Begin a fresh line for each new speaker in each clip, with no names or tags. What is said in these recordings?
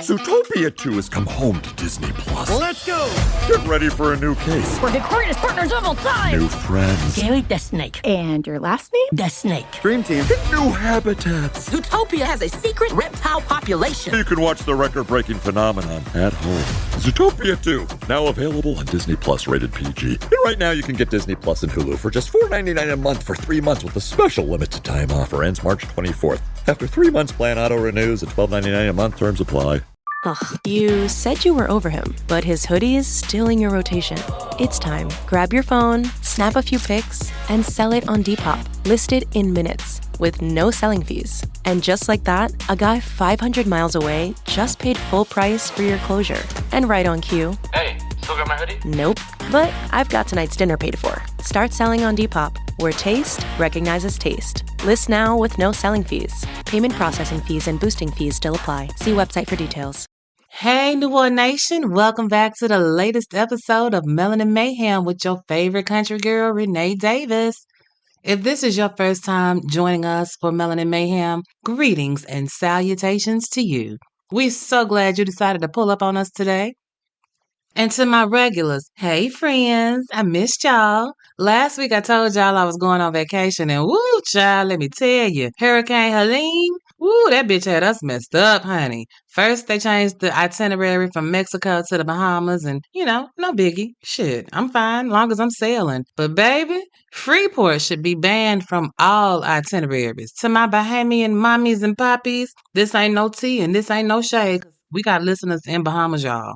Zootopia 2 has come home to Disney+.
Let's go!
Get ready for a new case.
We're the greatest partners of all time!
New friends.
Gary the Snake.
And your last name?
The Snake.
Dream Team.
New habitats.
Zootopia has a secret reptile population.
You can watch the record-breaking phenomenon at home. Zootopia 2, now available on Disney+, rated PG. And right now you can get Disney Plus and Hulu for just $4.99 a month for 3 months with a special limited time offer. Ends March 24th. After 3 months, plan auto-renews at $12.99 a month. Terms apply.
Ugh, you said you were over him, but his hoodie is still in your rotation. It's time. Grab your phone, snap a few pics, and sell it on Depop. Listed in minutes, with no selling fees. And just like that, a guy 500 miles away just paid full price for your closure. And right on cue.
Hey, still got my hoodie?
Nope, but I've got tonight's dinner paid for. Start selling on Depop, where taste recognizes taste. List now with no selling fees. Payment processing fees and boosting fees still apply. See website for details.
Hey, New World Nation. Welcome back to the latest episode of Melanin Mayhem with your favorite country girl, Renee Davis. If this is your first time joining us for Melanin Mayhem, greetings and salutations to you. We're so glad you decided to pull up on us today. And to my regulars, hey friends, I missed y'all. Last week I told y'all I was going on vacation and woo, child, let me tell you, Hurricane Helene, woo, that bitch had us messed up, honey. First they changed the itinerary from Mexico to the Bahamas and, no biggie. Shit, I'm fine, long as I'm sailing. But baby, Freeport should be banned from all itineraries. To my Bahamian mommies and poppies, this ain't no tea and this ain't no shade. We got listeners in Bahamas, y'all.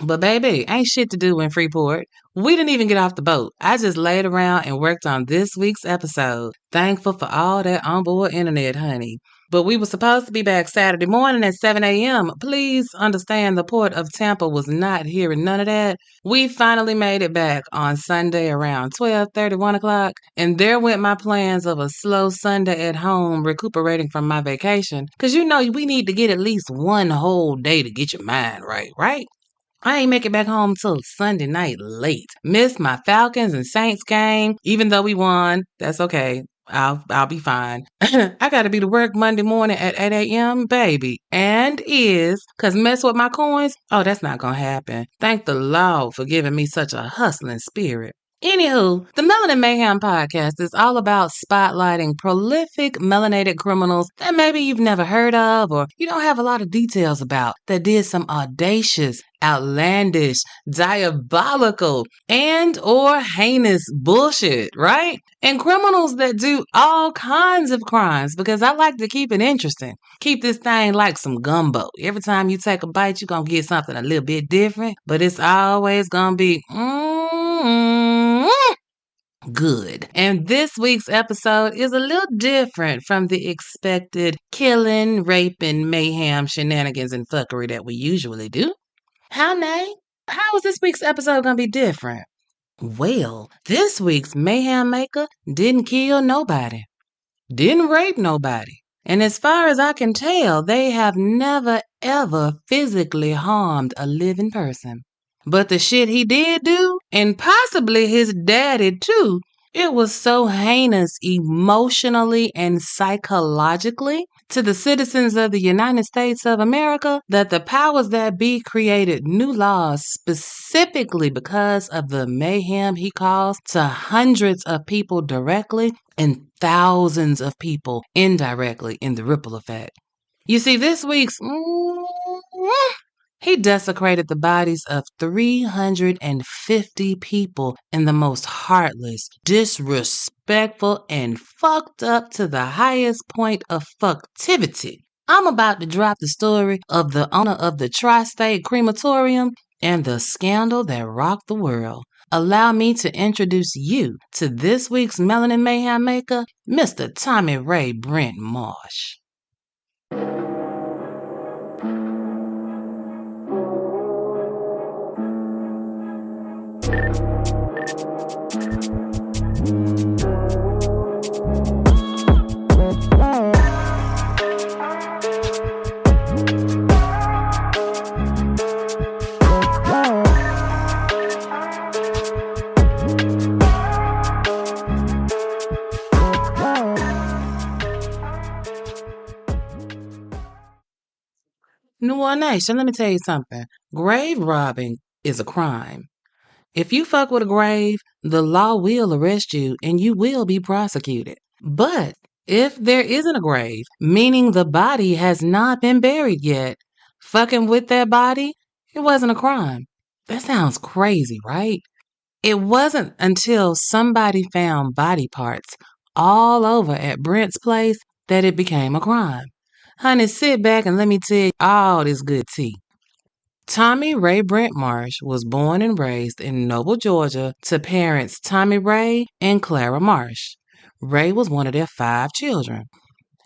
But baby, ain't shit to do in Freeport. We didn't even get off the boat. I just laid around and worked on this week's episode. Thankful for all that onboard internet, honey. But we were supposed to be back Saturday morning at 7 a.m. Please understand the port of Tampa was not hearing none of that. We finally made it back on Sunday around 12:30, 1 o'clock. And there went my plans of a slow Sunday at home recuperating from my vacation. Because we need to get at least one whole day to get your mind right? I ain't make it back home till Sunday night late. Missed my Falcons and Saints game. Even though we won, that's okay. I'll be fine. I gotta be to work Monday morning at 8 a.m., baby. And cause mess with my coins? Oh, that's not gonna happen. Thank the Lord for giving me such a hustling spirit. Anywho, the Melanin Mayhem podcast is all about spotlighting prolific melanated criminals that maybe you've never heard of or you don't have a lot of details about that did some audacious, outlandish, diabolical, and or heinous bullshit, right? And criminals that do all kinds of crimes because I like to keep it interesting. Keep this thing like some gumbo. Every time you take a bite, you're going to get something a little bit different, but it's always going to be good. And this week's episode is a little different from the expected killing, raping, mayhem, shenanigans, and fuckery that we usually do. How is this week's episode gonna be different? Well, this week's mayhem maker didn't kill nobody, didn't rape nobody, and as far as I can tell, they have never ever physically harmed a living person. But the shit he did do, and possibly his daddy too, it was so heinous emotionally and psychologically to the citizens of the United States of America that the powers that be created new laws specifically because of the mayhem he caused to hundreds of people directly and thousands of people indirectly in the ripple effect. You see, this week's he desecrated the bodies of 350 people in the most heartless, disrespectful, and fucked up to the highest point of fucktivity. I'm about to drop the story of the owner of the Tri-State Crematorium and the scandal that rocked the world. Allow me to introduce you to this week's Melanin Mayhem maker, Mr. Tommy Ray Brent Marsh. Nation, let me tell you something. Grave robbing is a crime. If you fuck with a grave, the law will arrest you and you will be prosecuted. But if there isn't a grave, meaning the body has not been buried yet, fucking with that body, it wasn't a crime. That sounds crazy, right? It wasn't until somebody found body parts all over at Brent's place that it became a crime. Honey, sit back and let me tell you all this good tea. Tommy Ray Brent Marsh was born and raised in Noble, Georgia, to parents Tommy Ray and Clara Marsh. Ray was one of their 5 children.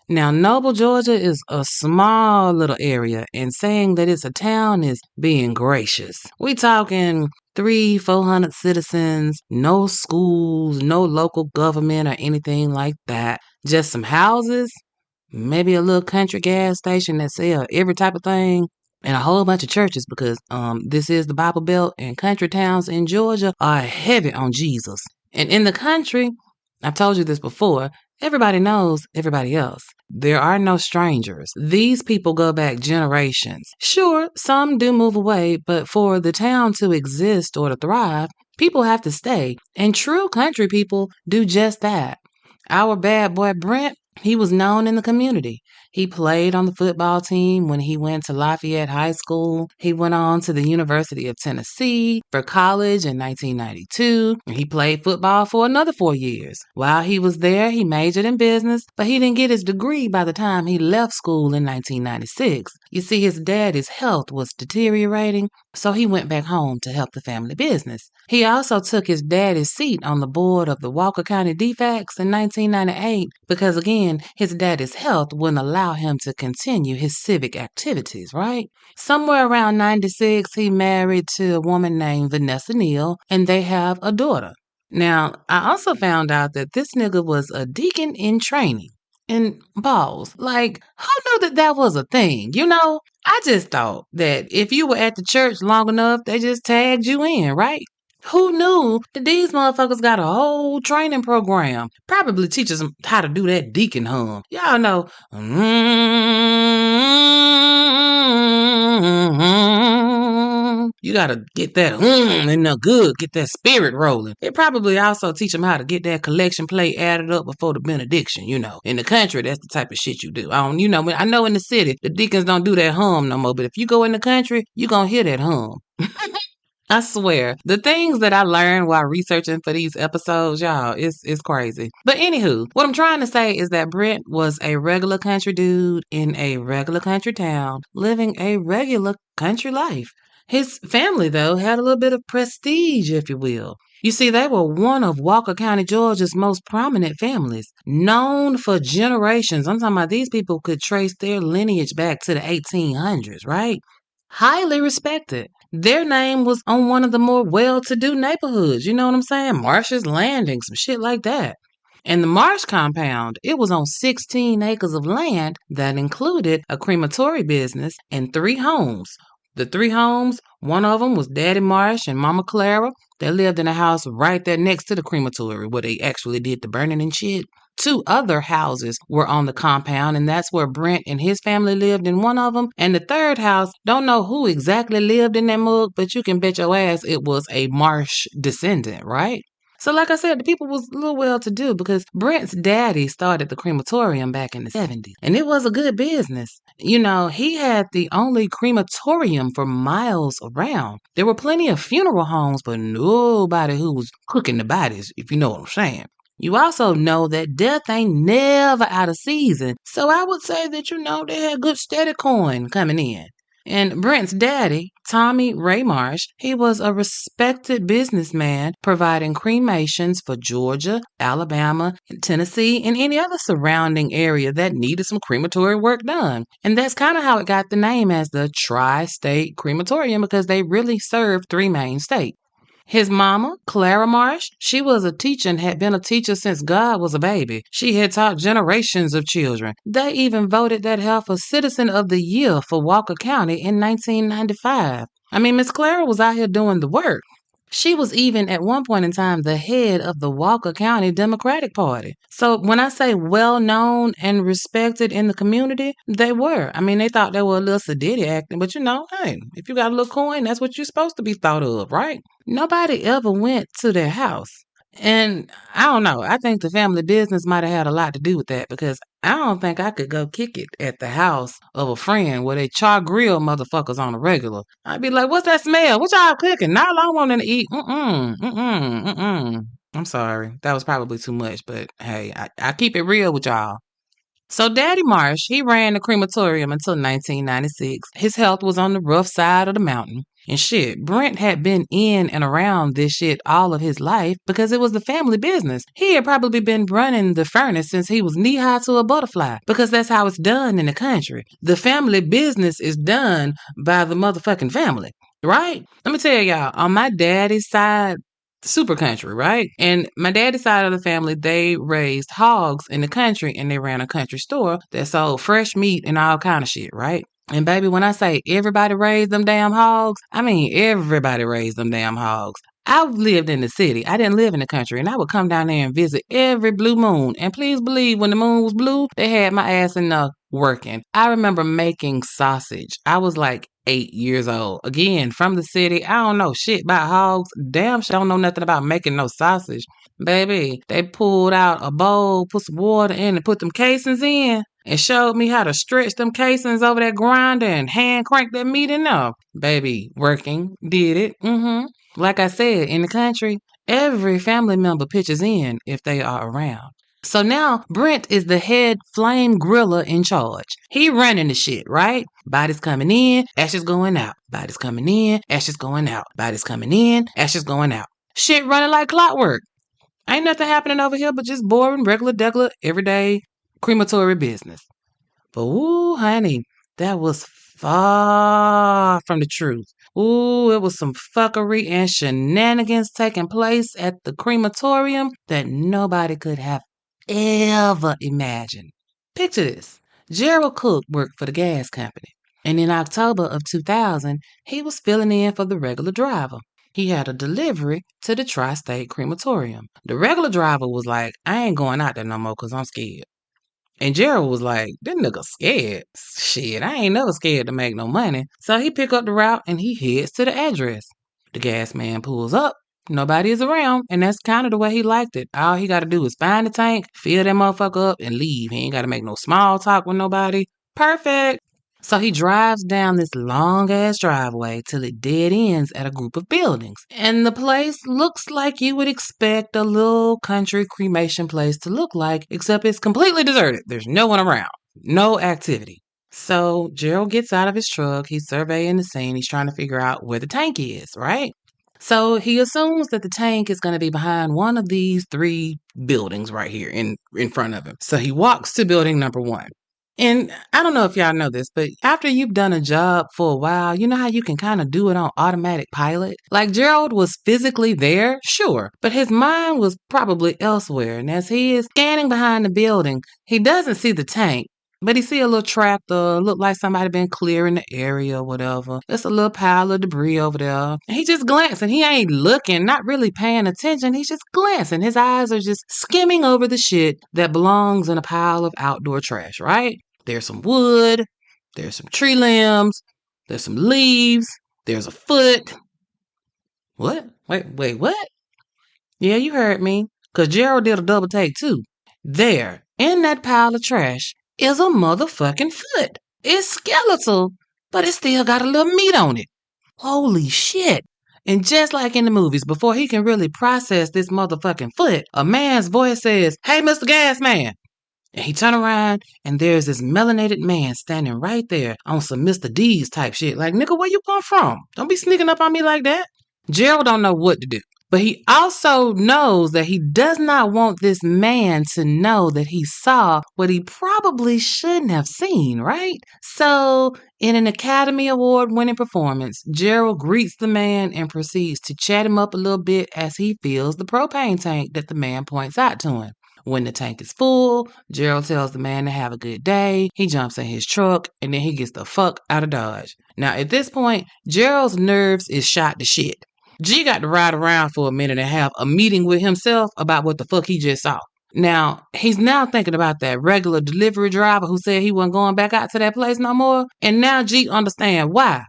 Now, Noble, Georgia is a small little area, and saying that it's a town is being gracious. We talking 300-400 citizens, no schools, no local government or anything like that. Just some houses, maybe a little country gas station that sell every type of thing, and a whole bunch of churches because this is the Bible Belt, and country towns in Georgia are heavy on Jesus. And in the country, I've told you this before, everybody knows everybody else. There are no strangers. These people go back generations. Sure, some do move away, but for the town to exist or to thrive, people have to stay. And true country people do just that. Our bad boy Brent, he was known in the community. He played on the football team when he went to Lafayette High School. He went on to the University of Tennessee for college in 1992. He played football for another 4 years. While he was there, he majored in business, but he didn't get his degree by the time he left school in 1996. You see, his daddy's health was deteriorating, so he went back home to help the family business. He also took his daddy's seat on the board of the Walker County DFACS in 1998 because, again, his daddy's health wouldn't allow him to continue his civic activities, right? Somewhere around 96, he married to a woman named Vanessa Neal, and they have a daughter. Now, I also found out that this nigga was a deacon in training. And balls, like, who knew that that was a thing? You know, I just thought that if you were at the church long enough, they just tagged you in, right? Who knew that these motherfuckers got a whole training program? Probably teaches them how to do that deacon hum. Y'all know. You gotta get that and the good, get that spirit rolling. It probably also teach them how to get that collection plate added up before the benediction, you know. In the country, that's the type of shit you do. I know in the city, the deacons don't do that hum no more, but if you go in the country, you gonna hear that hum. I swear, the things that I learned while researching for these episodes, y'all, it's crazy. But anywho, what I'm trying to say is that Brent was a regular country dude in a regular country town, living a regular country life. His family, though, had a little bit of prestige, if you will. You see, they were one of Walker County, Georgia's most prominent families, known for generations. I'm talking about these people could trace their lineage back to the 1800s, right? Highly respected. Their name was on one of the more well-to-do neighborhoods, you know what I'm saying? Marsh's Landing, some shit like that. And the Marsh compound, it was on 16 acres of land that included a crematory business and 3 homes. The 3 homes, one of them was Daddy Marsh and Mama Clara. They lived in a house right there next to the crematory where they actually did the burning and shit. 2 other houses were on the compound, and that's where Brent and his family lived in one of them. And the 3rd house, don't know who exactly lived in that mug, but you can bet your ass it was a Marsh descendant, right? So like I said, the people was a little well-to-do because Brent's daddy started the crematorium back in the 70s, and it was a good business. You know, he had the only crematorium for miles around. There were plenty of funeral homes, but nobody who was cooking the bodies, if you know what I'm saying. You also know that death ain't never out of season, so I would say that, you know, they had good steady coin coming in. And Brent's daddy, Tommy Ray Marsh, he was a respected businessman providing cremations for Georgia, Alabama, Tennessee, and any other surrounding area that needed some crematory work done. And that's kind of how it got the name as the Tri-State Crematorium, because they really served 3 main states. His mama, Clara Marsh, she was a teacher and had been a teacher since God was a baby. She had taught generations of children. They even voted that heifer Citizen of the Year for Walker County in 1995. I mean, Miss Clara was out here doing the work. She was even at one point in time the head of the Walker County Democratic Party. So when I say well known and respected in the community, they were. I mean, they thought they were a little sedity acting, but hey, if you got a little coin, that's what you're supposed to be thought of, right? Nobody ever went to their house. And I don't know. I think the family business might have had a lot to do with that because I don't think I could go kick it at the house of a friend where they char grill motherfuckers on a regular. I'd be like, what's that smell? What y'all cooking? Not all I want to eat. I'm sorry. That was probably too much, but hey, I keep it real with y'all. So Daddy Marsh, he ran the crematorium until 1996. His health was on the rough side of the mountain. And shit, Brent had been in and around this shit all of his life because it was the family business. He had probably been running the furnace since he was knee-high to a butterfly because that's how it's done in the country. The family business is done by the motherfucking family, right? Let me tell y'all, on my daddy's side, super country, right? And my daddy's side of the family, they raised hogs in the country and they ran a country store that sold fresh meat and all kind of shit, right? And baby, when I say everybody raised them damn hogs, I mean everybody raised them damn hogs. I lived in the city. I didn't live in the country. And I would come down there and visit every blue moon. And please believe when the moon was blue, they had my ass in the working. I remember making sausage. I was like 8 years old. Again, from the city. I don't know shit about hogs. Damn sure don't know nothing about making no sausage. Baby, they pulled out a bowl, put some water in and put them casings in and showed me how to stretch them casings over that grinder and hand crank that meat in there. Baby, working, did it. Like I said, in the country, every family member pitches in if they are around. So now Brent is the head flame griller in charge. He running the shit, right? Bodies coming in, ashes going out. Bodies coming in, ashes going out. Bodies coming in, ashes going out. Shit running like clockwork. Ain't nothing happening over here but just boring, regular, everyday crematory business. But ooh, honey, that was far from the truth. Ooh, it was some fuckery and shenanigans taking place at the crematorium that nobody could have ever imagined. Picture this. Gerald Cook worked for the gas company, and in October of 2000, he was filling in for the regular driver. He had a delivery to the Tri-State Crematorium. The regular driver was like, I ain't going out there no more because I'm scared. And Gerald was like, this nigga scared. Shit, I ain't never scared to make no money. So he pick up the route and he heads to the address. The gas man pulls up. Nobody is around, and that's kind of the way he liked it. All he got to do is find the tank, fill that motherfucker up, and leave. He ain't got to make no small talk with nobody. Perfect. So he drives down this long-ass driveway till it dead ends at a group of buildings. And the place looks like you would expect a little country cremation place to look like, except it's completely deserted. There's no one around. No activity. So Gerald gets out of his truck. He's surveying the scene. He's trying to figure out where the tank is, right? So he assumes that the tank is going to be behind one of these 3 buildings right here in front of him. So he walks to building number 1. And I don't know if y'all know this, but after you've done a job for a while, you know how you can kind of do it on automatic pilot? Like Gerald was physically there, sure, but his mind was probably elsewhere. And as he is scanning behind the building, he doesn't see the tank, but he see a little tractor, look like somebody been clearing the area or whatever. It's a little pile of debris over there. And he just glancing. He ain't looking, not really paying attention. He's just glancing. His eyes are just skimming over the shit that belongs in a pile of outdoor trash, right? There's some wood. There's some tree limbs. There's some leaves. There's a foot. What? Wait, what? Yeah, you heard me. Because Gerald did a double take too. There, in that pile of trash, is a motherfucking foot. It's skeletal, but it still got a little meat on it. Holy shit. And just like in the movies, before he can really process this motherfucking foot, a man's voice says, "Hey, Mr. Gas Man." And he turn around and there's this melanated man standing right there on some Mr. D's type shit. Like, nigga, where you come from? Don't be sneaking up on me like that. Gerald don't know what to do. But he also knows that he does not want this man to know that he saw what he probably shouldn't have seen, right? So, in an Academy Award winning performance, Gerald greets the man and proceeds to chat him up a little bit as he fills the propane tank that the man points out to him. When the tank is full, Gerald tells the man to have a good day. He jumps in his truck and then he gets the fuck out of Dodge. Now, at this point, Gerald's nerves is shot to shit. G got to ride around for a minute and have a meeting with himself about what the fuck he just saw. Now, he's now thinking about that regular delivery driver who said he wasn't going back out to that place no more. And now G understand why.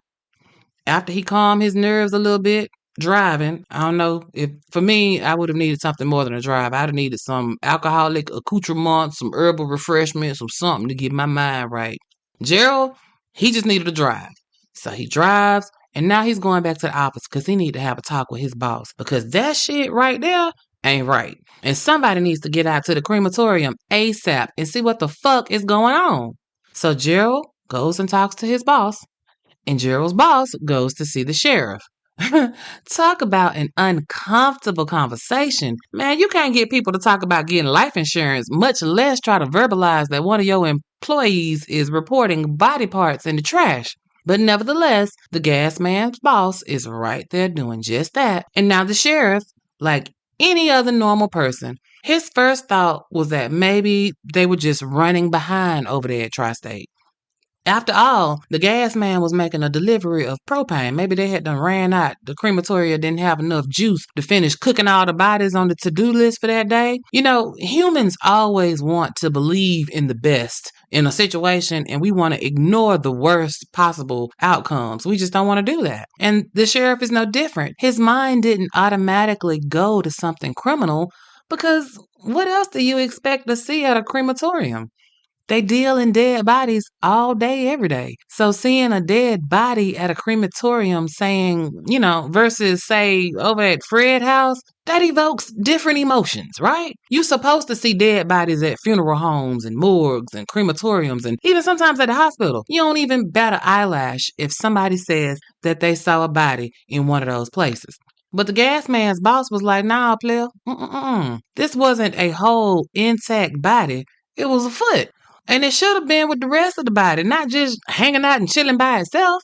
After he calmed his nerves a little bit, driving, I don't know, if for me, I would have needed something more than a drive. I'd have needed some alcoholic accoutrement, some herbal refreshments, or something to get my mind right. Gerald, he just needed a drive. So he drives, and now he's going back to the office because he need to have a talk with his boss because that shit right there ain't right. And somebody needs to get out to the crematorium ASAP and see what the fuck is going on. So Gerald goes and talks to his boss, and Gerald's boss goes to see the sheriff. Talk about an uncomfortable conversation. Man, you can't get people to talk about getting life insurance, much less try to verbalize that one of your employees is reporting body parts in the trash. But nevertheless, the gas man's boss is right there doing just that. And now the sheriff, like any other normal person, his first thought was that maybe they were just running behind over there at Tri-State. After all, the gas man was making a delivery of propane. Maybe they had done ran out. The crematoria didn't have enough juice to finish cooking all the bodies on the to-do list for that day. You know, humans always want to believe in the best in a situation, and we want to ignore the worst possible outcomes. We just don't want to do that. And the sheriff is no different. His mind didn't automatically go to something criminal because what else do you expect to see at a crematorium? They deal in dead bodies all day, every day. So seeing a dead body at a crematorium saying, versus say over at Fred House, that evokes different emotions, right? You're supposed to see dead bodies at funeral homes and morgues and crematoriums and even sometimes at the hospital. You don't even bat an eyelash if somebody says that they saw a body in one of those places. But the gas man's boss was like, nah, player, this wasn't a whole intact body. It was a foot. And it should have been with the rest of the body, not just hanging out and chilling by itself.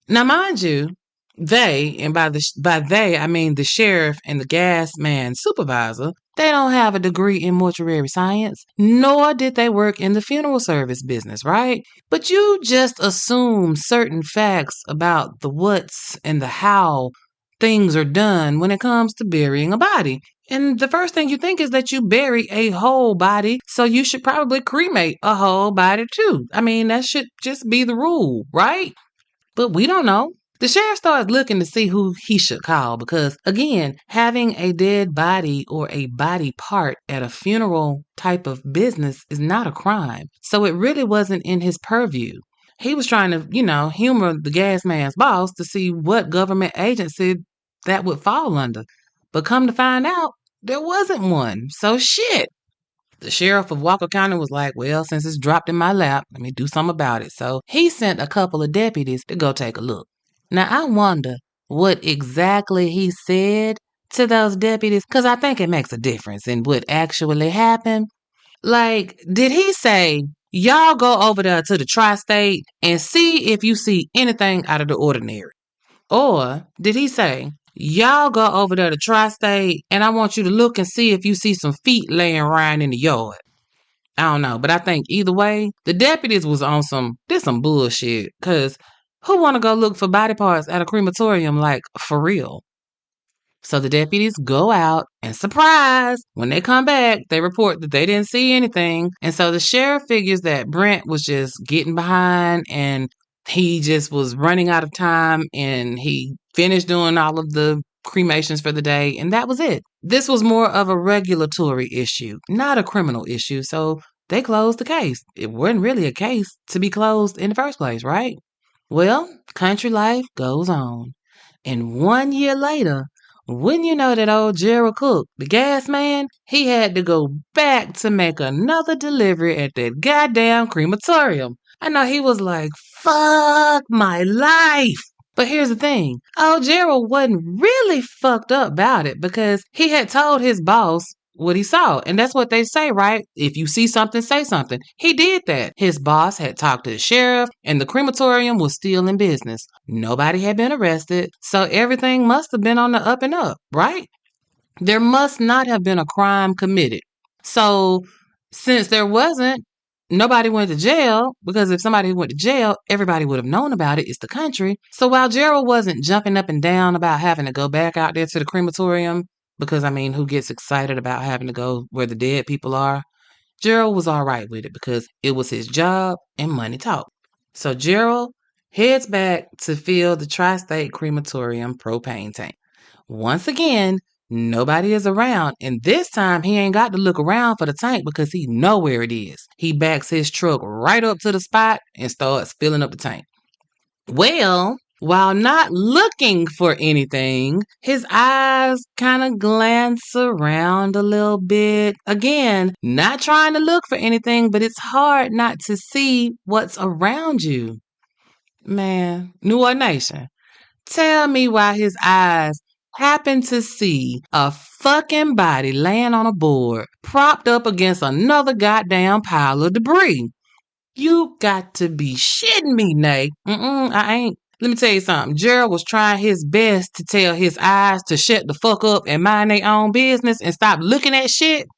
Now, mind you, they, and by they, I mean the sheriff and the gas man supervisor, they don't have a degree in mortuary science, nor did they work in the funeral service business, right? But you just assume certain facts about the what's and the how things are done when it comes to burying a body. And the first thing you think is that you bury a whole body, so you should probably cremate a whole body too. I mean, that should just be the rule, right? But we don't know. The sheriff starts looking to see who he should call because, again, having a dead body or a body part at a funeral type of business is not a crime. So it really wasn't in his purview. He was trying to, humor the gas man's boss to see what government agency that would fall under. But come to find out, there wasn't one. So shit. The sheriff of Walker County was like, well, since it's dropped in my lap, let me do something about it. So he sent a couple of deputies to go take a look. Now, I wonder what exactly he said to those deputies, because I think it makes a difference in what actually happened. Like, did he say, y'all go over there to the Tri-State and see if you see anything out of the ordinary? Or did he say, y'all go over there to Tri-State and I want you to look and see if you see some feet laying around in the yard? I don't know, but I think either way, the deputies was on some bullshit, because who want to go look for body parts at a crematorium, like, for real? So the deputies go out and surprise, when they come back, they report that they didn't see anything. And so the sheriff figures that Brent was just getting behind and he just was running out of time and he finished doing all of the cremations for the day and that was it. This was more of a regulatory issue, not a criminal issue. So they closed the case. It wasn't really a case to be closed in the first place, right? Well, country life goes on. And 1 year later, wouldn't you know that old Gerald Cook, the gas man, he had to go back to make another delivery at that goddamn crematorium. I know he was like, fuck my life. But here's the thing. Old Gerald wasn't really fucked up about it because he had told his boss what he saw. And that's what they say, right? If you see something, say something. He did that. His boss had talked to the sheriff and the crematorium was still in business. Nobody had been arrested. So everything must have been on the up and up, right? There must not have been a crime committed. So since there wasn't, nobody went to jail, because if somebody went to jail, everybody would have known about it. It's the country. So while Gerald wasn't jumping up and down about having to go back out there to the crematorium, because I mean, who gets excited about having to go where the dead people are? Gerald was all right with it because it was his job and money talk. So Gerald heads back to fill the Tri-State Crematorium propane tank. Once again, nobody is around, and this time he ain't got to look around for the tank because he know where it is. He backs his truck right up to the spot and starts filling up the tank. Well, while not looking for anything, his eyes kind of glance around a little bit. Again, not trying to look for anything, but it's hard not to see what's around you. Man, New Orleans Nation, tell me why his eyes happened to see a fucking body laying on a board, propped up against another goddamn pile of debris. You got to be shitting me, Nate. I ain't. Let me tell you something. Gerald was trying his best to tell his eyes to shut the fuck up and mind their own business and stop looking at shit.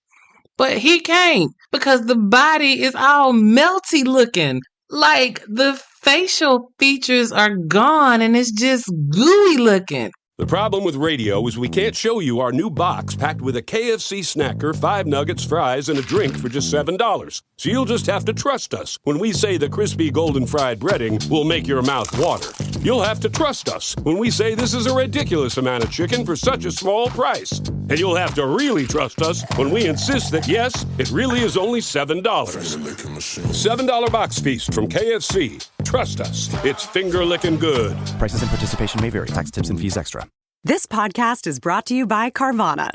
But he can't because the body is all melty looking. Like the facial features are gone and it's just gooey looking.
The problem with radio is we can't show you our new box packed with a KFC snacker, 5 nuggets, fries, and a drink for just $7. So you'll just have to trust us when we say the crispy golden fried breading will make your mouth water. You'll have to trust us when we say this is a ridiculous amount of chicken for such a small price. And you'll have to really trust us when we insist that, yes, it really is only $7. $7 box feast from KFC. Trust us, it's finger-licking good.
Prices and participation may vary. Tax, tips, and fees extra.
This podcast is brought to you by Carvana.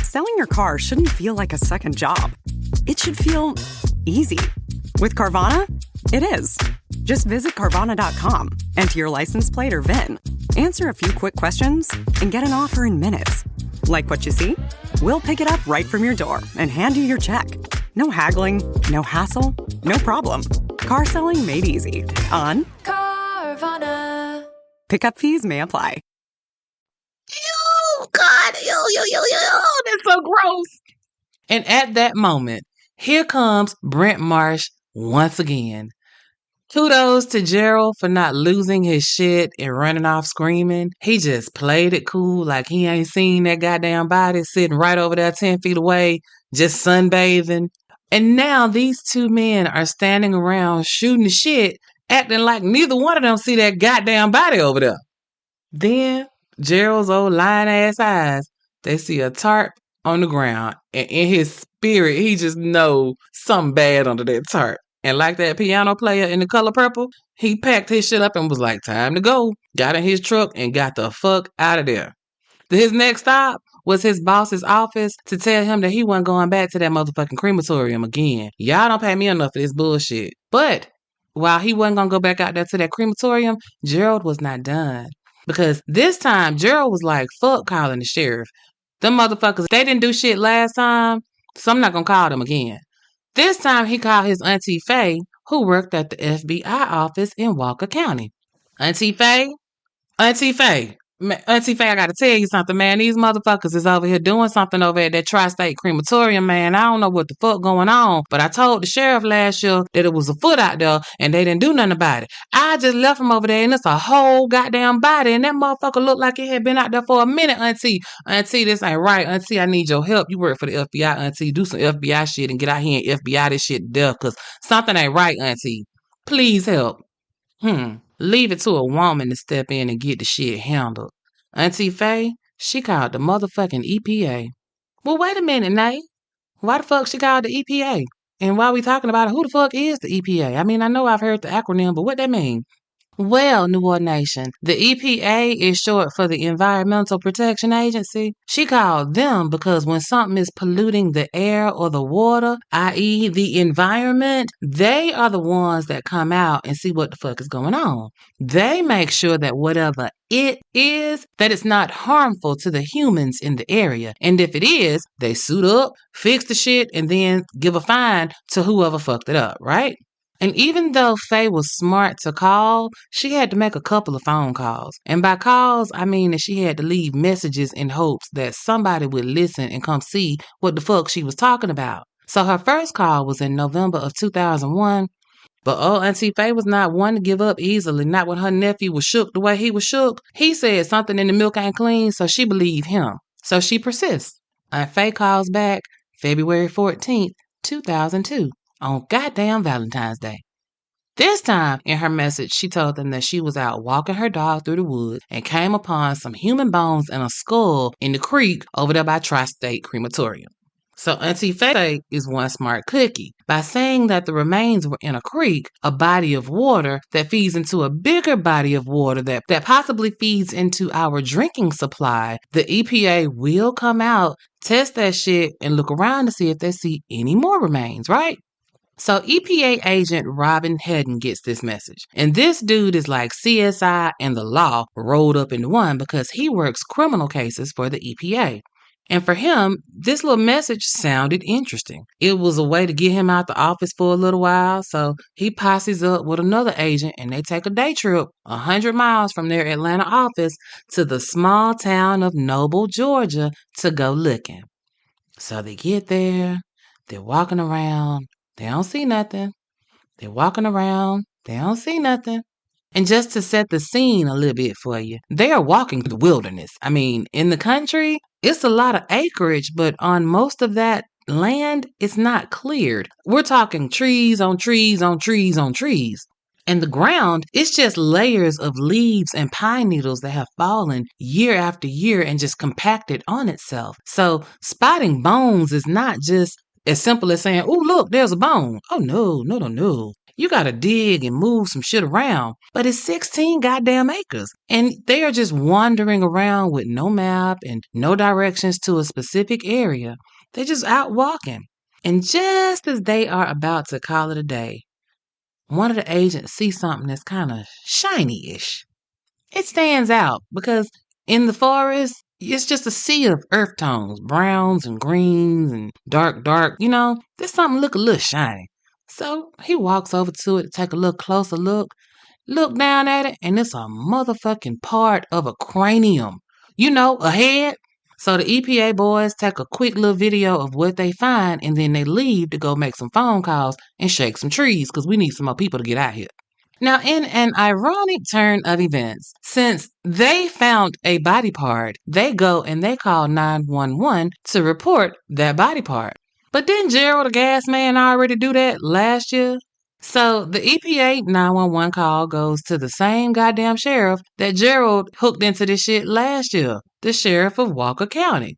Selling your car shouldn't feel like a second job. It should feel easy. With Carvana, it is. Just visit Carvana.com, enter your license plate or VIN, answer a few quick questions, and get an offer in minutes. Like what you see? We'll pick it up right from your door and hand you your check. No haggling, no hassle, no problem. Car selling made easy on Carvana. Pickup fees may apply.
Ew, God, ew, that's so gross. And at that moment, here comes Brent Marsh once again. Kudos to Gerald for not losing his shit and running off screaming. He just played it cool like he ain't seen that goddamn body sitting right over there 10 feet away, just sunbathing. And now these two men are standing around shooting the shit, acting like neither one of them see that goddamn body over there. Then Gerald's old lying-ass eyes, they see a tarp on the ground, and in his spirit, he just knows something bad under that tarp. And like that piano player in The Color Purple, he packed his shit up and was like, time to go. Got in his truck and got the fuck out of there. His next stop was his boss's office to tell him that he wasn't going back to that motherfucking crematorium again. Y'all don't pay me enough for this bullshit. But while he wasn't going to go back out there to that crematorium, Gerald was not done. Because this time, Gerald was like, fuck calling the sheriff. Them motherfuckers, they didn't do shit last time, so I'm not going to call them again. This time, he called his Auntie Faye, who worked at the FBI office in Walker County. Auntie Faye, I gotta tell you something, man. These motherfuckers is over here doing something over at that Tri-State Crematorium, man. I don't know what the fuck going on, but I told the sheriff last year that it was a foot out there and they didn't do nothing about it. I just left him over there and it's a whole goddamn body and that motherfucker looked like it had been out there for a minute, Auntie. Auntie, this ain't right. Auntie, I need your help. You work for the FBI, Auntie. Do some FBI shit and get out here and FBI this shit to death because something ain't right, Auntie. Please help. Leave it to a woman to step in and get the shit handled. Auntie Faye, she called the motherfucking EPA. Well, wait a minute, Nate. Why the fuck she called the EPA? And while we talking about it, who the fuck is the EPA? I mean, I know I've heard the acronym, but what that mean? Well, New Orleans Nation, the EPA is short for the Environmental Protection Agency. She called them because when something is polluting the air or the water, i.e. the environment, they are the ones that come out and see what the fuck is going on. They make sure that whatever it is, that it's not harmful to the humans in the area. And if it is, they suit up, fix the shit, and then give a fine to whoever fucked it up, right? And even though Faye was smart to call, she had to make a couple of phone calls. And by calls, I mean that she had to leave messages in hopes that somebody would listen and come see what the fuck she was talking about. So her first call was in November of 2001, but old Auntie Faye was not one to give up easily, not when her nephew was shook the way he was shook. He said something in the milk ain't clean, so she believed him. So she persists. Aunt Faye calls back February 14th, 2002, on goddamn Valentine's Day. This time, in her message, she told them that she was out walking her dog through the woods and came upon some human bones and a skull in the creek over there by Tri-State Crematorium. So Auntie Faye is one smart cookie. By saying that the remains were in a creek, a body of water that feeds into a bigger body of water that possibly feeds into our drinking supply, the EPA will come out, test that shit, and look around to see if they see any more remains, right? So EPA agent Robin Hedden gets this message. And this dude is like CSI and the law rolled up into one because he works criminal cases for the EPA. And for him, this little message sounded interesting. It was a way to get him out the office for a little while. So he posses up with another agent and they take a day trip 100 miles from their Atlanta office to the small town of Noble, Georgia to go looking. So they get there, they're walking around. They don't see nothing. They're walking around. They don't see nothing. And just to set the scene a little bit for you, they are walking through the wilderness. I mean, in the country, it's a lot of acreage, but on most of that land, it's not cleared. We're talking trees on trees on trees on trees. And the ground, it's just layers of leaves and pine needles that have fallen year after year and just compacted on itself. So spotting bones is not just as simple as saying, oh, look, there's a bone. Oh, no. You got to dig and move some shit around. But it's 16 goddamn acres. And they are just wandering around with no map and no directions to a specific area. They're just out walking. And just as they are about to call it a day, one of the agents sees something that's kind of shiny-ish. It stands out because in the forest, it's just a sea of earth tones, browns and greens and dark. There's something look a little shiny. So he walks over to it to take a little closer look down at it, and it's a motherfucking part of a cranium. A head. So the EPA boys take a quick little video of what they find, and then they leave to go make some phone calls and shake some trees because we need some more people to get out here. Now, in an ironic turn of events, since they found a body part, they go and they call 911 to report that body part. But didn't Gerald, the gas man, already do that last year? So the EPA 911 call goes to the same goddamn sheriff that Gerald hooked into this shit last year, the sheriff of Walker County.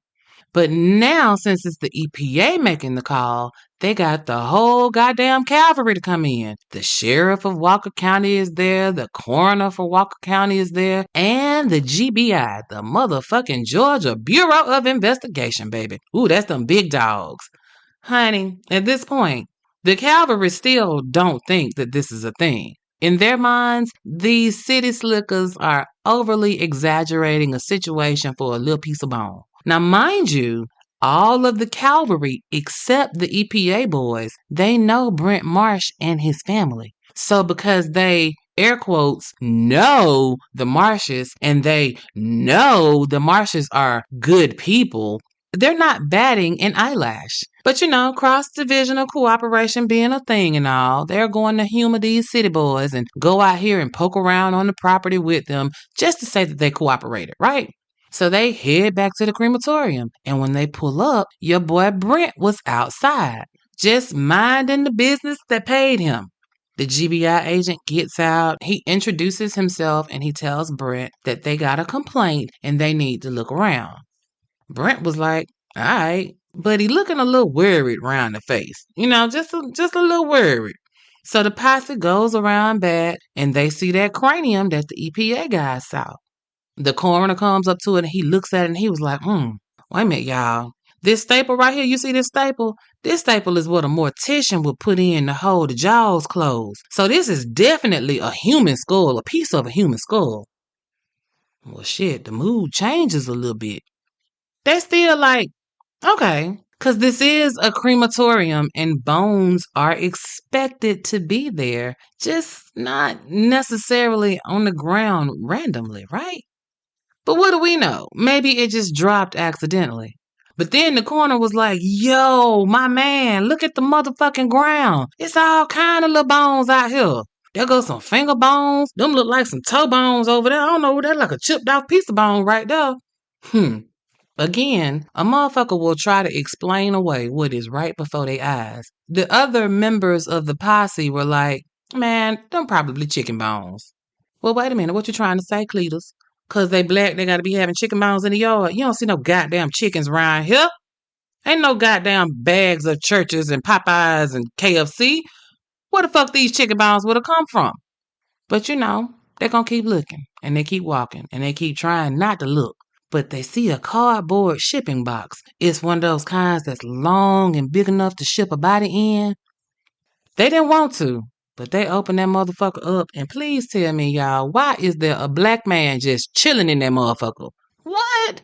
But now, since it's the EPA making the call, they got the whole goddamn cavalry to come in. The sheriff of Walker County is there, the coroner for Walker County is there, and the GBI, the motherfucking Georgia Bureau of Investigation, baby. Ooh, that's them big dogs. Honey, at this point, the cavalry still don't think that this is a thing. In their minds, these city slickers are overly exaggerating a situation for a little piece of bone. Now, mind you, all of the cavalry, except the EPA boys, they know Brent Marsh and his family. So because they, air quotes, know the Marshes and they know the Marshes are good people, they're not batting an eyelash. But cross-divisional cooperation being a thing and all, they're going to humor these city boys and go out here and poke around on the property with them just to say that they cooperated, right? So they head back to the crematorium. And when they pull up, your boy Brent was outside, just minding the business that paid him. The GBI agent gets out, he introduces himself, and he tells Brent that they got a complaint and they need to look around. Brent was like, all right, but he looking a little worried around the face. Just a little worried. So the posse goes around back and they see that cranium that the EPA guy saw. The coroner comes up to it and he looks at it and he was like, wait a minute, y'all. This staple right here, you see this staple? This staple is what a mortician would put in to hold the jaws closed. So this is definitely a human skull, a piece of a human skull. Well, shit, the mood changes a little bit. They're still like, okay, because this is a crematorium and bones are expected to be there, just not necessarily on the ground randomly, right? But what do we know? Maybe it just dropped accidentally. But then the coroner was like, yo, my man, look at the motherfucking ground. It's all kind of little bones out here. There goes some finger bones. Them look like some toe bones over there. I don't know, that's like a chipped off piece of bone right there. Again, a motherfucker will try to explain away what is right before their eyes. The other members of the posse were like, man, them probably chicken bones. Well, wait a minute, what you trying to say, Cletus? Cause they black, they gotta be having chicken bones in the yard. You don't see no goddamn chickens around here. Ain't no goddamn bags of Churches and Popeyes and KFC. Where the fuck these chicken bones would have come from? But you know, they're gonna keep looking, and they keep walking, and they keep trying not to look. But they see a cardboard shipping box. It's one of those kinds that's long and big enough to ship a body in. They didn't want to, but they opened that motherfucker up. And please tell me, y'all, why is there a black man just chilling in that motherfucker? What?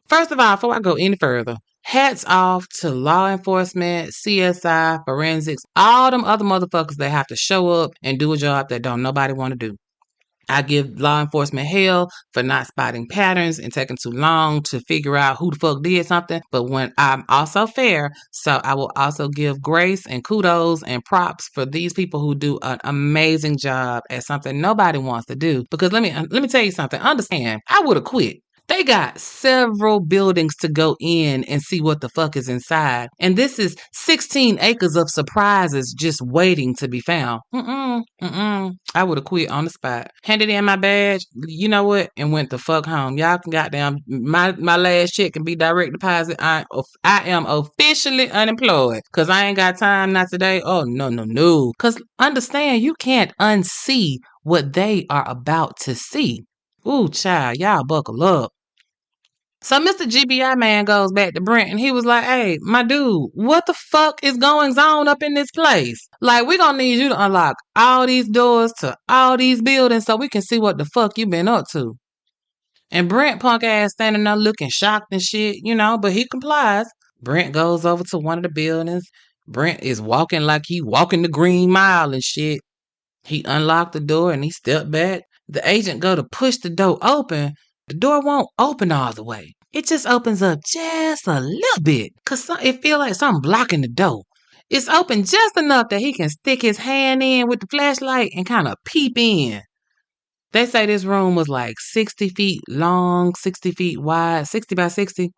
First of all, before I go any further, hats off to law enforcement, CSI, forensics, all them other motherfuckers that have to show up and do a job that don't nobody want to do. I give law enforcement hell for not spotting patterns and taking too long to figure out who the fuck did something. But when I'm also fair, so I will also give grace and kudos and props for these people who do an amazing job at something nobody wants to do. Because let me tell you something. Understand, I would have quit. They got several buildings to go in and see what the fuck is inside. And this is 16 acres of surprises just waiting to be found. I would have quit on the spot. Handed in my badge, you know what, and went the fuck home. Y'all can goddamn, my last check can be direct deposit. I am officially unemployed because I ain't got time, not today. Oh, no. Because understand, you can't unsee what they are about to see. Ooh, child, y'all buckle up. So Mr. GBI man goes back to Brent and he was like, hey, my dude, what the fuck is going on up in this place? Like, we gonna need you to unlock all these doors to all these buildings so we can see what the fuck you been up to. And Brent punk ass standing there looking shocked and shit, you know, but he complies. Brent goes over to one of the buildings. Brent is walking like he walking the Green Mile and shit. He unlocked the door and he stepped back. The agent go to push the door open. The door won't open all the way. It just opens up just a little bit because it feels like something blocking the door. It's open just enough that he can stick his hand in with the flashlight and kind of peep in. They say this room was like 60 feet long, 60 feet wide, 60 by 60.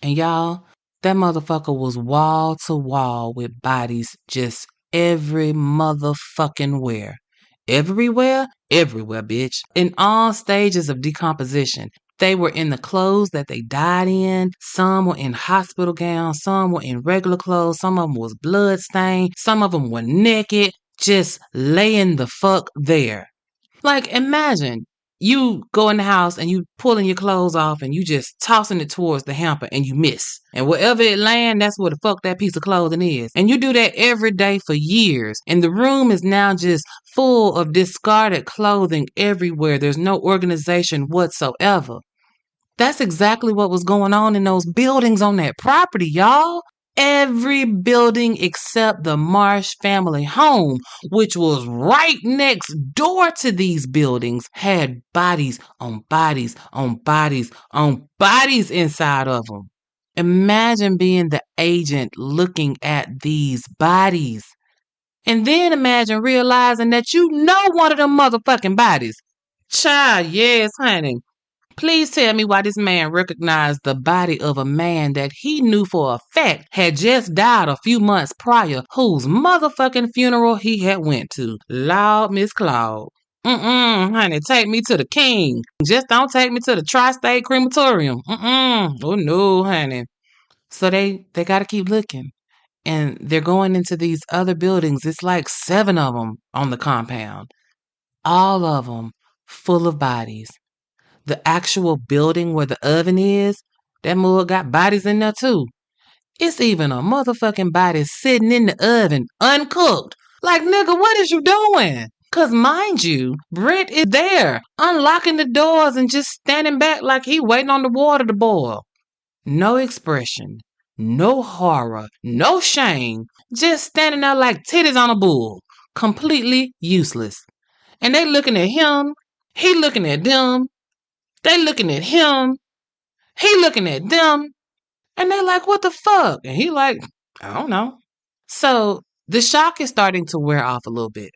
And y'all, that motherfucker was wall to wall with bodies just every motherfucking where. Everywhere, bitch. In all stages of decomposition. They were in the clothes that they died in. Some were in hospital gowns. Some were in regular clothes. Some of them was bloodstained. Some of them were naked, just laying the fuck there. Like, imagine you go in the house and you pulling your clothes off and you just tossing it towards the hamper and you miss. And wherever it land, that's where the fuck that piece of clothing is. And you do that every day for years. And the room is now just full of discarded clothing everywhere. There's no organization whatsoever. That's exactly what was going on in those buildings on that property, y'all. Every building except the Marsh family home, which was right next door to these buildings, had bodies on bodies on bodies on bodies inside of them. Imagine being the agent looking at these bodies. And then imagine realizing that you know one of them motherfucking bodies. Child, yes, honey. Please tell me why this man recognized the body of a man that he knew for a fact had just died a few months prior, whose motherfucking funeral he had went to. Lord, Miss Claude. Honey, take me to the king. Just don't take me to the Tri-State Crematorium. Oh, no, honey. So they gotta keep looking. And they're going into these other buildings. It's like 7 of them on the compound. All of them full of bodies. The actual building where the oven is, that mug got bodies in there too. It's even a motherfucking body sitting in the oven, uncooked. Like, nigga, what is you doing? Cause mind you, Brent is there, unlocking the doors and just standing back like he waiting on the water to boil. No expression, no horror, no shame, just standing there like titties on a bull. Completely useless. And they looking at him, he looking at them. They looking at him. He looking at them. And they like, what the fuck? And he like, I don't know. So the shock is starting to wear off a little bit.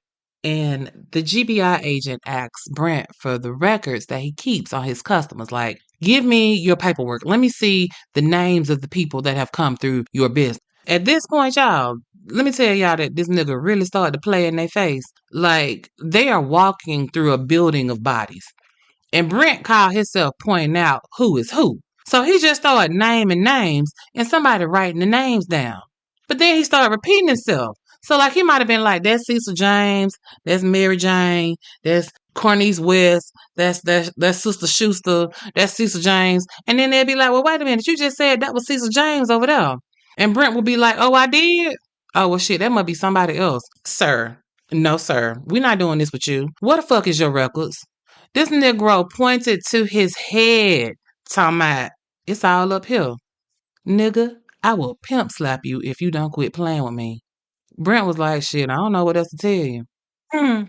And the GBI agent asks Brent for the records that he keeps on his customers. Like, give me your paperwork. Let me see the names of the people that have come through your business. At this point, y'all, let me tell y'all that this nigga really started to play in their face. Like, they are walking through a building of bodies. And Brent called himself pointing out who is who. So he just started naming names and somebody writing the names down. But then he started repeating himself. So like he might have been like, that's Cecil James, that's Mary Jane, that's Cornice West, that's Sister Schuster, that's Cecil James. And then they'd be like, well, wait a minute, you just said that was Cecil James over there. And Brent would be like, oh, I did? Oh, well, shit, that must be somebody else. Sir, no, sir, we're not doing this with you. What the fuck is your records? This Negro pointed to his head, talking about, it's all up here. Nigga, I will pimp slap you if you don't quit playing with me. Brent was like, shit, I don't know what else to tell you.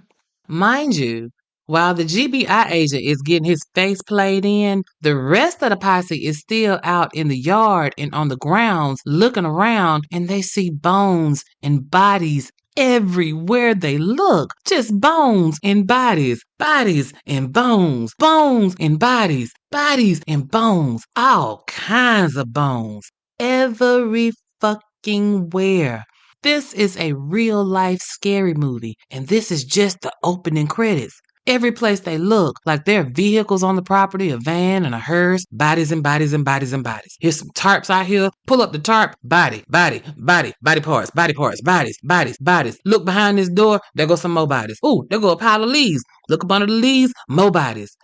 Mind you, while the GBI agent is getting his face played in, the rest of the posse is still out in the yard and on the grounds looking around, and they see bones and bodies everywhere they look. Just bones and bodies, bodies and bones, bones and bodies, bodies and bones, all kinds of bones. Every fucking where. This is a real life scary movie, and this is just the opening credits. Every place they look, like there are vehicles on the property, a van and a hearse, bodies and bodies and bodies and bodies. Here's some tarps out here. Pull up the tarp, body, body, body, body parts, bodies, bodies, bodies. Look behind this door, there go some more bodies. Ooh, there go a pile of leaves. Look up under the leaves, more bodies.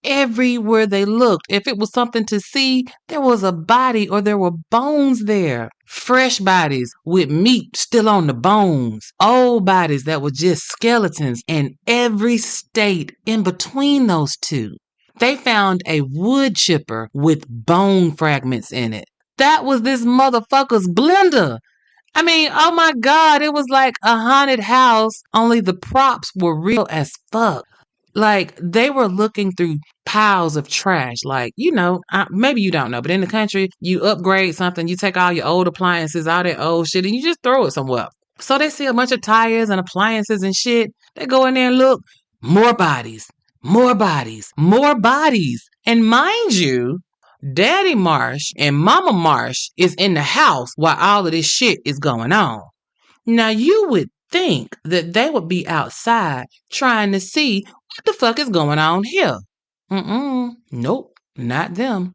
Everywhere they looked, if it was something to see, there was a body or there were bones there. Fresh bodies with meat still on the bones. Old bodies that were just skeletons, and every state in between those two. They found a wood chipper with bone fragments in it. That was this motherfucker's blender. I mean, oh my God, it was like a haunted house, only the props were real as fuck. Like, they were looking through piles of trash. Like, you know, maybe you don't know, but in the country, you upgrade something, you take all your old appliances, all that old shit, and you just throw it somewhere. So they see a bunch of tires and appliances and shit. They go in there and look. More bodies, more bodies, more bodies. And mind you, Daddy Marsh and Mama Marsh is in the house while all of this shit is going on. Now, you would think that they would be outside trying to see what the fuck is going on here. Nope, not them.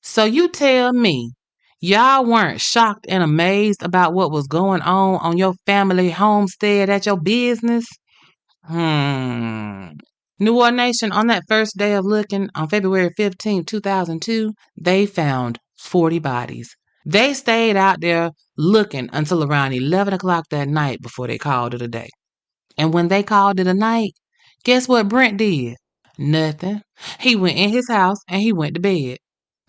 So you tell me, y'all weren't shocked and amazed about what was going on your family homestead at your business? New Orleans Nation, on that first day of looking, on February 15, 2002, they found 40 bodies. They stayed out there looking until around 11 o'clock that night before they called it a day. And when they called it a night, guess what Brent did? Nothing. He went in his house and he went to bed.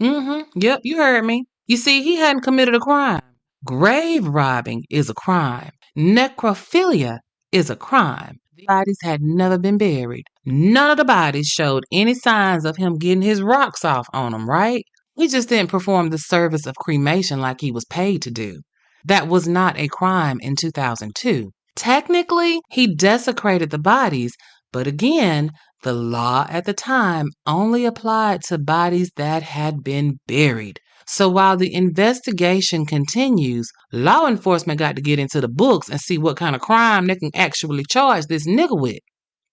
Yep, you heard me. You see, he hadn't committed a crime. Grave robbing is a crime. Necrophilia is a crime. The bodies had never been buried. None of the bodies showed any signs of him getting his rocks off on them, right? He just didn't perform the service of cremation like he was paid to do. That was not a crime in 2002. Technically, he desecrated the bodies, but again, the law at the time only applied to bodies that had been buried. So while the investigation continues, law enforcement got to get into the books and see what kind of crime they can actually charge this nigga with.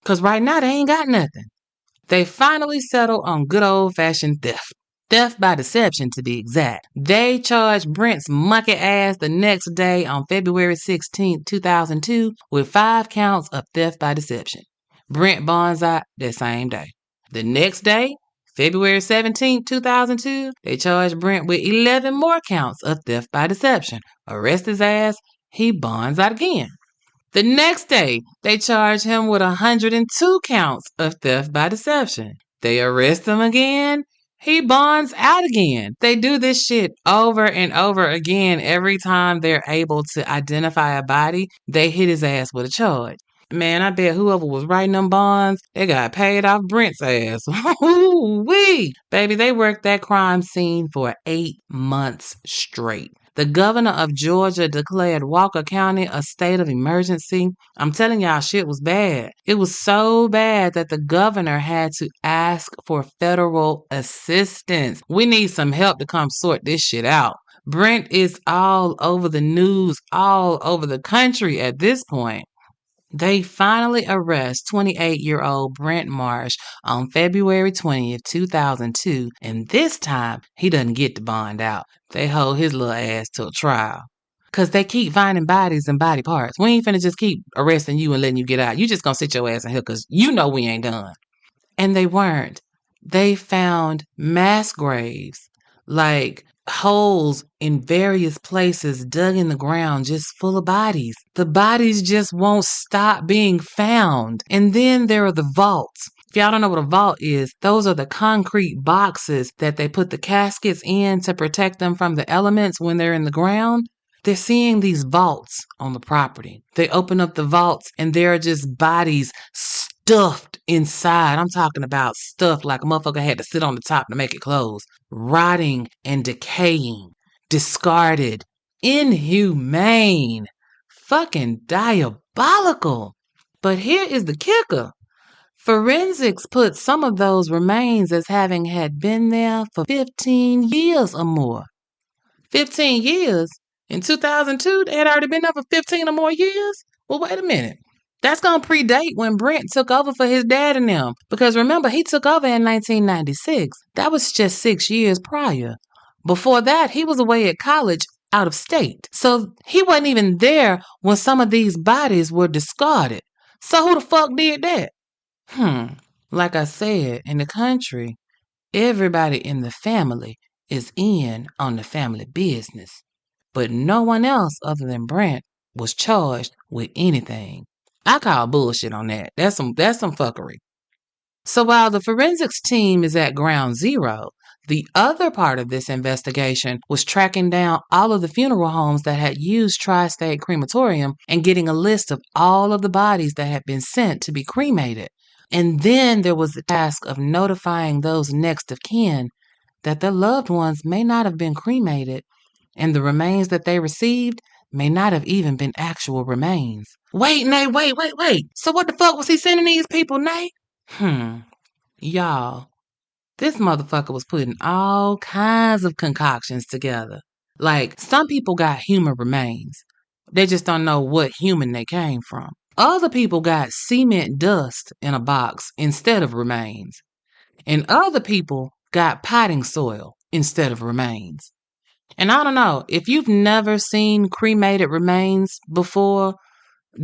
Because right now, they ain't got nothing. They finally settled on good old-fashioned theft. Theft by deception, to be exact. They charged Brent's monkey ass the next day on February 16, 2002 with 5 counts of theft by deception. Brent bonds out that same day. The next day, February 17, 2002, they charged Brent with 11 more counts of theft by deception. Arrest his ass, he bonds out again. The next day, they charged him with 102 counts of theft by deception. They arrest him again, he bonds out again. They do this shit over and over again. Every time they're able to identify a body, they hit his ass with a charge. Man, I bet whoever was writing them bonds, they got paid off Brent's ass. Woo-wee. Baby, they worked that crime scene for 8 months straight. The governor of Georgia declared Walker County a state of emergency. I'm telling y'all, shit was bad. It was so bad that the governor had to ask for federal assistance. We need some help to come sort this shit out. Brent is all over the news, all over the country at this point. They finally arrest 28-year-old Brent Marsh on February 20th, 2002, and this time he doesn't get the bond out. They hold his little ass till trial. Because they keep finding bodies and body parts. We ain't finna just keep arresting you and letting you get out. You just gonna sit your ass in here because you know we ain't done. And they weren't. They found mass graves, like holes in various places dug in the ground just full of bodies. The bodies just won't stop being found. And then there are the vaults. If y'all don't know what a vault is, those are the concrete boxes that they put the caskets in to protect them from the elements when they're in the ground. They're seeing these vaults on the property. They open up the vaults and there are just bodies stuffed inside. I'm talking about stuff like a motherfucker had to sit on the top to make it close. Rotting and decaying. Discarded. Inhumane. Fucking diabolical. But here is the kicker. Forensics put some of those remains as having had been there for 15 years or more. 15 years? In 2002, they had already been there for 15 or more years? Well, wait a minute. That's going to predate when Brent took over for his dad and them. Because remember, he took over in 1996. That was just 6 years prior. Before that, he was away at college out of state. So he wasn't even there when some of these bodies were discarded. So who the fuck did that? Like I said, in the country, everybody in the family is in on the family business. But no one else other than Brent was charged with anything. I call bullshit on that. That's some fuckery. So while the forensics team is at ground zero, the other part of this investigation was tracking down all of the funeral homes that had used Tri-State Crematorium and getting a list of all of the bodies that had been sent to be cremated. And then there was the task of notifying those next of kin that their loved ones may not have been cremated, and the remains that they received may not have even been actual remains. Wait, Nate, wait. So what the fuck was he sending these people, Nate? Y'all, this motherfucker was putting all kinds of concoctions together. Like, some people got human remains. They just don't know what human they came from. Other people got cement dust in a box instead of remains. And other people got potting soil instead of remains. And I don't know, if you've never seen cremated remains before,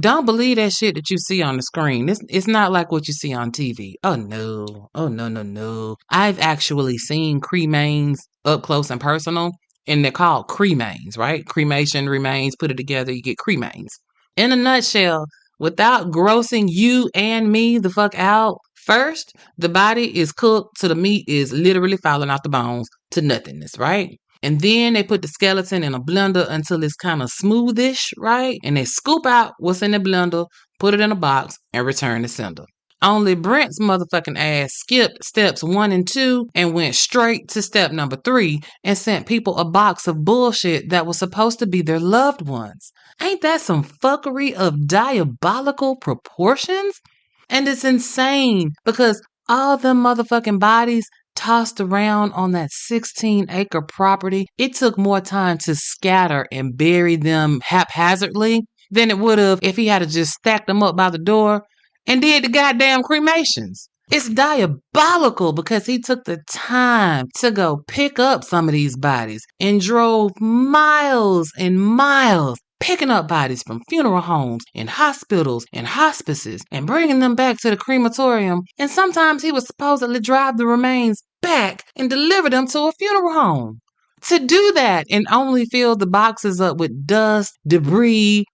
don't believe that shit that you see on the screen. It's not like what you see on TV. Oh, no. I've actually seen cremains up close and personal, and they're called cremains, right? Cremation remains, put it together, you get cremains. In a nutshell, without grossing you and me the fuck out, first, the body is cooked so the meat is literally falling out the bones to nothingness, right? And then they put the skeleton in a blender until it's kind of smoothish, right? And they scoop out what's in the blender, put it in a box, and return the sender. Only Brent's motherfucking ass skipped steps 1 and 2 and went straight to step number 3 and sent people a box of bullshit that was supposed to be their loved ones. Ain't that some fuckery of diabolical proportions? And it's insane because all them motherfucking bodies tossed around on that 16-acre property, it took more time to scatter and bury them haphazardly than it would have if he had to just stack them up by the door and did the goddamn cremations. It's diabolical because he took the time to go pick up some of these bodies and drove miles and miles picking up bodies from funeral homes and hospitals and hospices and bringing them back to the crematorium. And sometimes he would supposedly drive the remains back and deliver them to a funeral home. To do that and only fill the boxes up with dust, debris,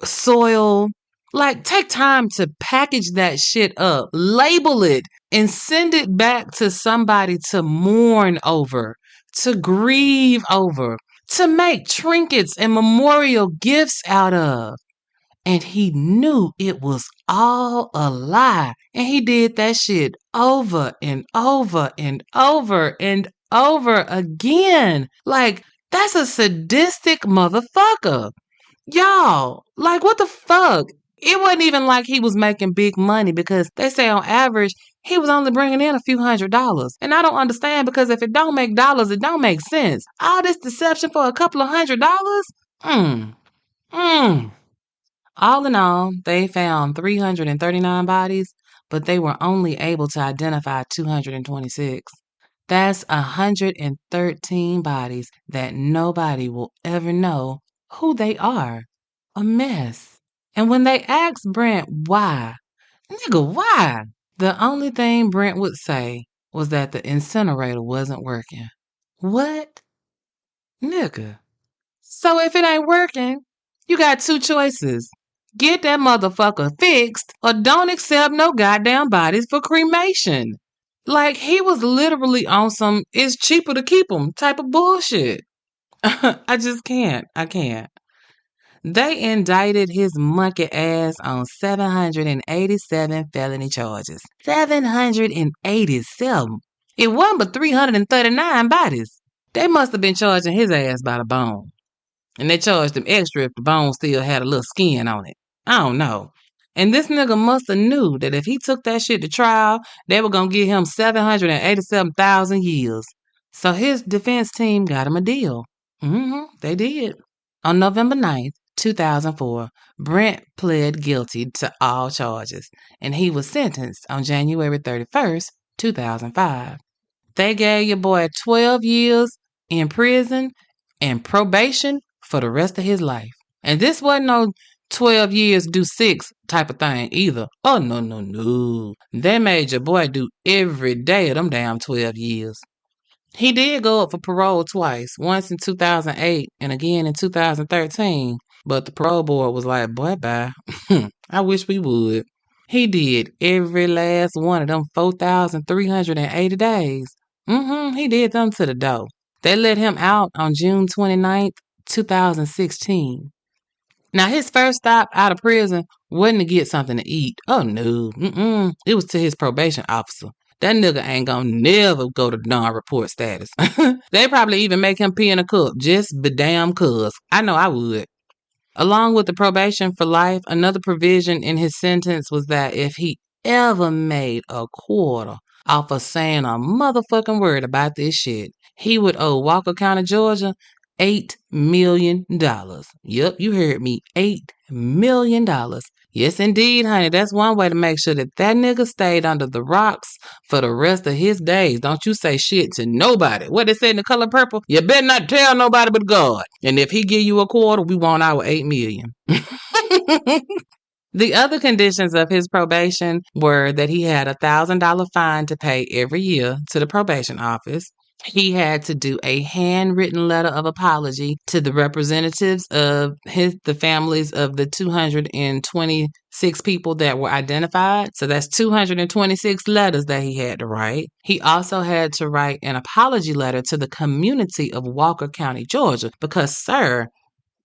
soil. Like, take time to package that shit up, label it, and send it back to somebody to mourn over, to grieve over, to make trinkets and memorial gifts out of. And he knew it was all a lie. And he did that shit over and over and over and over again. Like, that's a sadistic motherfucker. Y'all, like, what the fuck? It wasn't even like he was making big money because they say on average, he was only bringing in a few $100s. And I don't understand because if it don't make dollars, it don't make sense. All this deception for a couple of $100s? All in all, they found 339 bodies, but they were only able to identify 226. That's 113 bodies that nobody will ever know who they are. A mess. And when they asked Brent why, nigga, why? The only thing Brent would say was that the incinerator wasn't working. What? Nigga. So if it ain't working, you got two choices. Get that motherfucker fixed or don't accept no goddamn bodies for cremation. Like, he was literally on some it's cheaper to keep them type of bullshit. I just can't. I can't. They indicted his monkey ass on 787 felony charges. 787. It wasn't but 339 bodies. They must have been charging his ass by the bone. And they charged him extra if the bone still had a little skin on it. I don't know. And this nigga must have knew that if he took that shit to trial, they were going to give him 787,000 years. So his defense team got him a deal. They did. On November 9th, 2004, Brent pled guilty to all charges, and he was sentenced on January 31st, 2005. They gave your boy 12 years in prison and probation for the rest of his life. And this wasn't no 12 years do 6 type of thing either. Oh, no. They made your boy do every day of them damn 12 years. He did go up for parole twice, once in 2008 and again in 2013. But the parole board was like, boy, bye. I wish we would. He did every last one of them 4,380 days. He did them to the door. They let him out on June 29th, 2016. Now, his first stop out of prison wasn't to get something to eat. Oh, no. It was to his probation officer. That nigga ain't gonna never go to non-report status. They probably even make him pee in a cup, just be damn cuz. I know I would. Along with the probation for life, another provision in his sentence was that if he ever made a quarter off of saying a motherfucking word about this shit, he would owe Walker County, Georgia, $8 million. Yep, you heard me, $8 million. Yes, indeed, honey. That's one way to make sure that nigga stayed under the rocks for the rest of his days. Don't you say shit to nobody. What they say in The Color Purple? You better not tell nobody but God. And if he give you a quarter, we want our $8 million. The other conditions of his probation were that he had a $1,000 fine to pay every year to the probation office. He had to do a handwritten letter of apology to the representatives of the families of the 226 people that were identified. So that's 226 letters that he had to write. He also had to write an apology letter to the community of Walker County, Georgia, because, sir,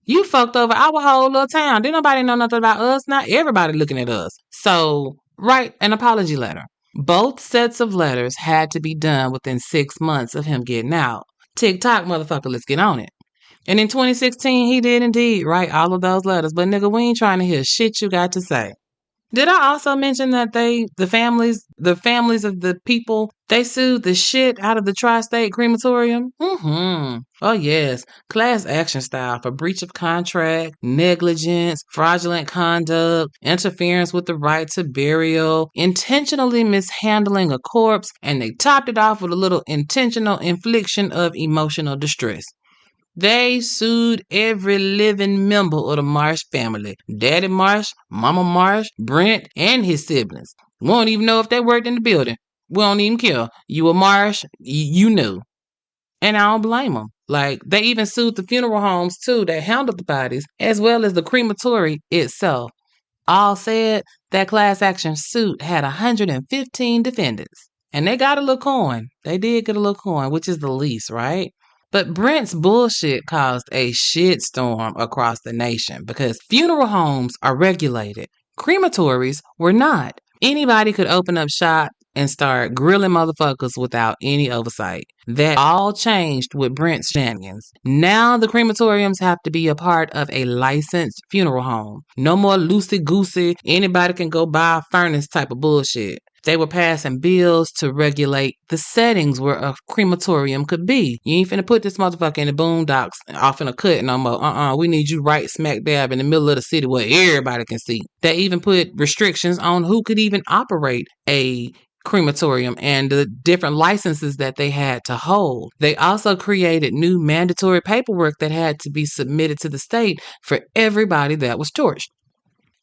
you fucked over our whole little town. Didn't nobody know nothing about us? Not everybody looking at us. So write an apology letter. Both sets of letters had to be done within 6 months of him getting out. TikTok, motherfucker, let's get on it. And in 2016, he did indeed write all of those letters. But nigga, we ain't trying to hear shit you got to say. Did I also mention that the families of the people, they sued the shit out of the Tri-State Crematorium? Oh, yes. Class action style for breach of contract, negligence, fraudulent conduct, interference with the right to burial, intentionally mishandling a corpse, and they topped it off with a little intentional infliction of emotional distress. They sued every living member of the Marsh family. Daddy Marsh, Mama Marsh, Brent, and his siblings. We don't even know if they worked in the building. We don't even care. You a Marsh, you knew. And I don't blame them. Like, they even sued the funeral homes, too, that handled the bodies, as well as the crematory itself. All said, that class action suit had 115 defendants. And they got a little coin. They did get a little coin, which is the least, right? But Brent's bullshit caused a shitstorm across the nation because funeral homes are regulated. Crematories were not. Anybody could open up shop and start grilling motherfuckers without any oversight. That all changed with Brent's shenanigans. Now the crematoriums have to be a part of a licensed funeral home. No more loosey-goosey, anybody can go buy a furnace type of bullshit. They were passing bills to regulate the settings where a crematorium could be. You ain't finna put this motherfucker in the boondocks off in a cut no more. We need you right smack dab in the middle of the city where everybody can see. They even put restrictions on who could even operate a crematorium and the different licenses that they had to hold. They also created new mandatory paperwork that had to be submitted to the state for everybody that was torched.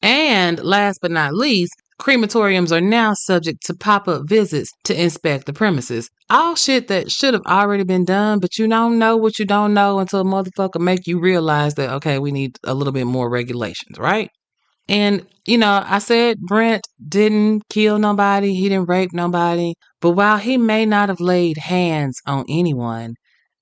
And last but not least, crematoriums are now subject to pop-up visits to inspect the premises. All shit that should have already been done, but you don't know what you don't know until a motherfucker make you realize that, okay, we need a little bit more regulations, right? And, I said Brent didn't kill nobody. He didn't rape nobody. But while he may not have laid hands on anyone,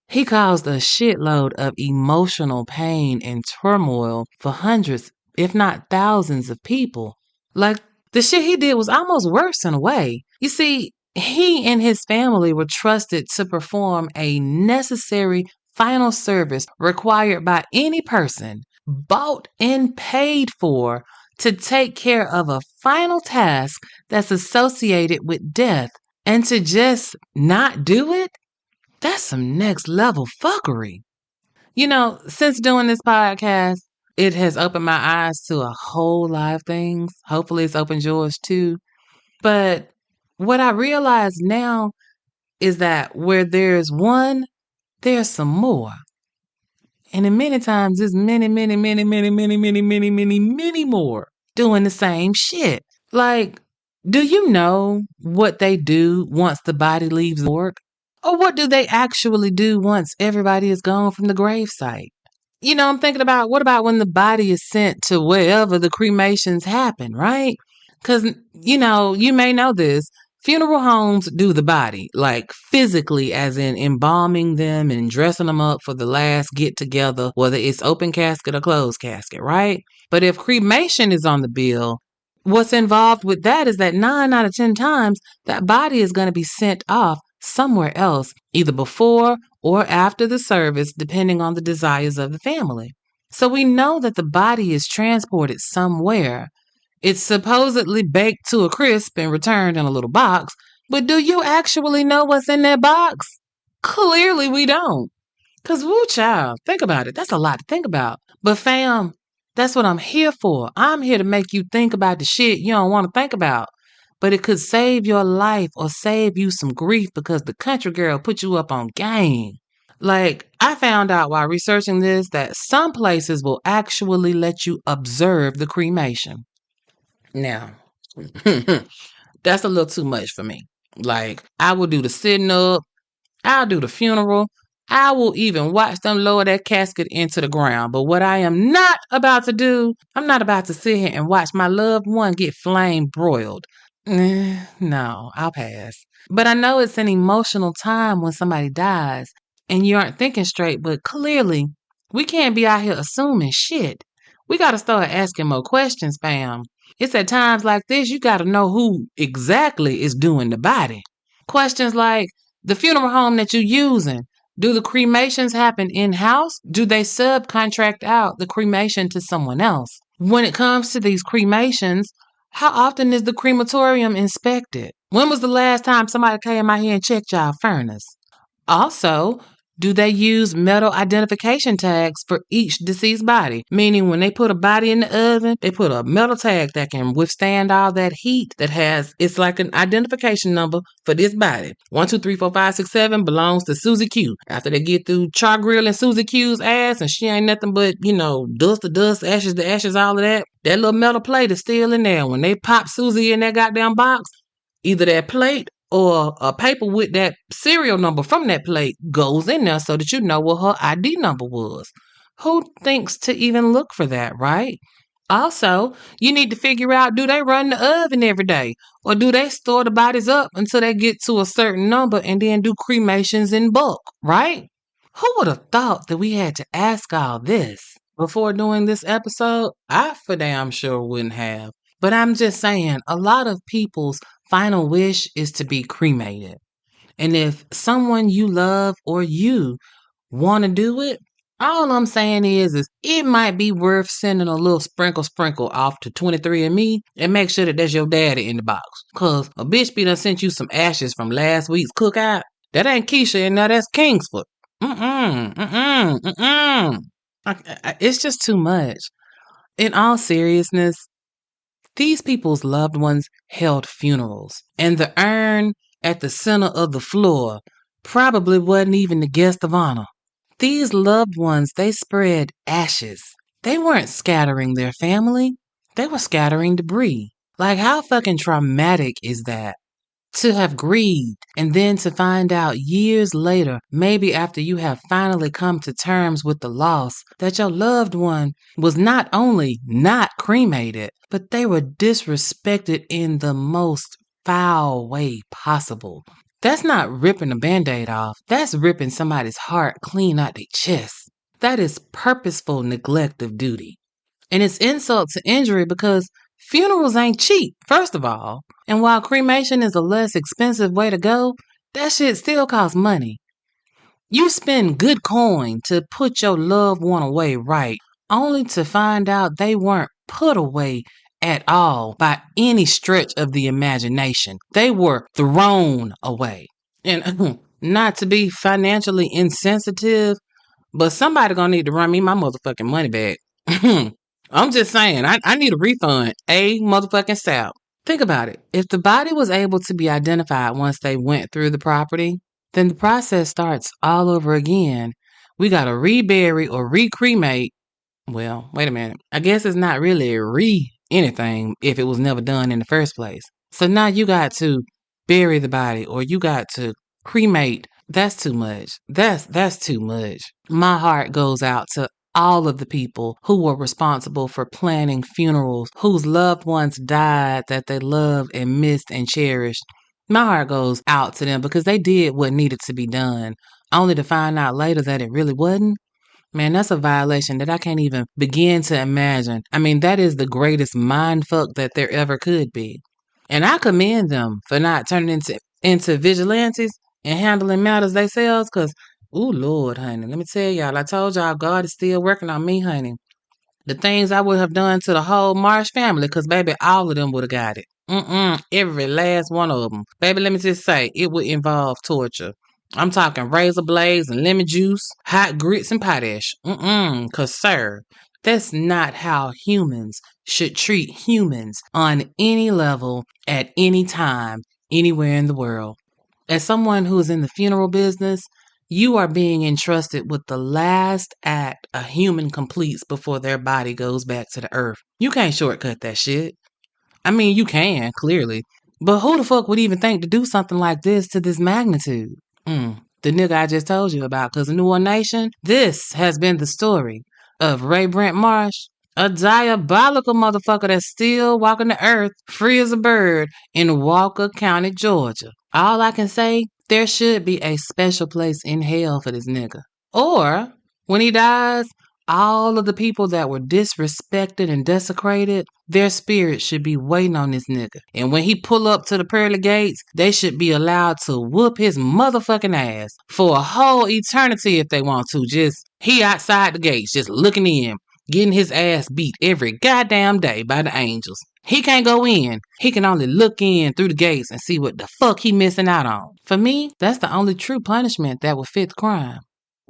he caused a shitload of emotional pain and turmoil for hundreds, if not thousands of people. Like, the shit he did was almost worse in a way. You see, he and his family were trusted to perform a necessary final service required by any person, bought and paid for, to take care of a final task that's associated with death. And to just not do it? That's some next level fuckery. Since doing this podcast, it has opened my eyes to a whole lot of things. Hopefully it's opened yours too. But what I realize now is that where there's one, there's some more. And in many times, there's many more doing the same shit. Like, do you know what they do once the body leaves the morgue? Or what do they actually do once everybody is gone from the gravesite? I'm thinking about, what about when the body is sent to wherever the cremations happen, right? Because, you may know this. Funeral homes do the body, like physically, as in embalming them and dressing them up for the last get together, whether it's open casket or closed casket, right? But if cremation is on the bill, what's involved with that is that 9 out of 10 times that body is going to be sent off somewhere else, either before or after the service, depending on the desires of the family. So we know that the body is transported somewhere. It's supposedly baked to a crisp and returned in a little box, but do you actually know what's in that box? Clearly we don't. Because, woo child, think about it. That's a lot to think about. But fam, that's what I'm here for. I'm here to make you think about the shit you don't want to think about. But it could save your life or save you some grief because the country girl put you up on game. Like, I found out while researching this that some places will actually let you observe the cremation. Now, that's a little too much for me. Like, I will do the sitting up, I'll do the funeral, I will even watch them lower that casket into the ground. But what I am not about to do, I'm not about to sit here and watch my loved one get flame broiled. No, I'll pass. But I know it's an emotional time when somebody dies and you aren't thinking straight, but clearly we can't be out here assuming shit. We got to start asking more questions, fam. It's at times like this, you got to know who exactly is doing the body. Questions like, the funeral home that you're using, do the cremations happen in-house? Do they subcontract out the cremation to someone else? When it comes to these cremations, how often is the crematorium inspected? When was the last time somebody came out here and checked y'all furnace? Also, do they use metal identification tags for each deceased body? Meaning when they put a body in the oven, they put a metal tag that can withstand all that heat it's like an identification number for this body. 1, 2, 3, 4, 5, 6, 7 belongs to Susie Q. After they get through char grilling Susie Q's ass and she ain't nothing but, dust to dust, ashes to ashes, all of that. That little metal plate is still in there. When they pop Susie in that goddamn box, either that plate or a paper with that serial number from that plate goes in there so that you know what her ID number was. Who thinks to even look for that, right? Also, you need to figure out, do they run the oven every day? Or do they store the bodies up until they get to a certain number and then do cremations in bulk, right? Who would have thought that we had to ask all this before doing this episode? I for damn sure wouldn't have. But I'm just saying, a lot of people's final wish is to be cremated. And if someone you love or you want to do it, all I'm saying is it might be worth sending a little sprinkle off to 23andMe and make sure that there's your daddy in the box. Cause a bitch be done sent you some ashes from last week's cookout. That ain't Keisha and now that's Kingsford. It's just too much. In all seriousness, these people's loved ones held funerals, and the urn at the center of the floor probably wasn't even the guest of honor. These loved ones, they spread ashes. They weren't scattering their family. They were scattering debris. Like, how fucking traumatic is that? To have grieved and then to find out years later, maybe after you have finally come to terms with the loss, that your loved one was not only not cremated, but they were disrespected in the most foul way possible. That's not ripping a Band-Aid off. That's ripping somebody's heart clean out their chest. That is purposeful neglect of duty. And it's insult to injury because funerals ain't cheap, first of all. And while cremation is a less expensive way to go, that shit still costs money. You spend good coin to put your loved one away right, only to find out they weren't put away at all by any stretch of the imagination. They were thrown away. And not to be financially insensitive, but somebody gonna need to run me my motherfucking money back. I'm just saying, I need a refund. A motherfucking sap. Think about it. If the body was able to be identified once they went through the property, then the process starts all over again. We gotta rebury or recremate. Well, wait a minute. I guess it's not really anything if it was never done in the first place. So now you got to bury the body or you got to cremate. That's too much. That's too much. My heart goes out to all of the people who were responsible for planning funerals, whose loved ones died that they loved and missed and cherished. My heart goes out to them because they did what needed to be done, only to find out later that it really wasn't. Man, that's a violation that I can't even begin to imagine. I mean, that is the greatest mindfuck that there ever could be. And I commend them for not turning into vigilantes and handling matters themselves because, ooh, Lord, honey, let me tell y'all, I told y'all God is still working on me, honey. The things I would have done to the whole Marsh family because, baby, all of them would have got it. Every last one of them. Baby, let me just say, it would involve torture. I'm talking razor blades and lemon juice, hot grits and potash. Because, sir, that's not how humans should treat humans on any level, at any time, anywhere in the world. As someone who is in the funeral business, you are being entrusted with the last act a human completes before their body goes back to the earth. You can't shortcut that shit. I mean, you can, clearly. But who the fuck would even think to do something like this to this magnitude? The nigga I just told you about, Cousin New One Nation. This has been the story of Brent Marsh, a diabolical motherfucker that's still walking the earth free as a bird in Walker County, Georgia. All I can say, there should be a special place in hell for this nigga. Or, when he dies, all of the people that were disrespected and desecrated, their spirits should be waiting on this nigga. And when he pull up to the pearly gates, they should be allowed to whoop his motherfucking ass for a whole eternity if they want to. Just, he outside the gates, just looking in, getting his ass beat every goddamn day by the angels. He can't go in. He can only look in through the gates and see what the fuck he missing out on. For me, that's the only true punishment that would fit the crime.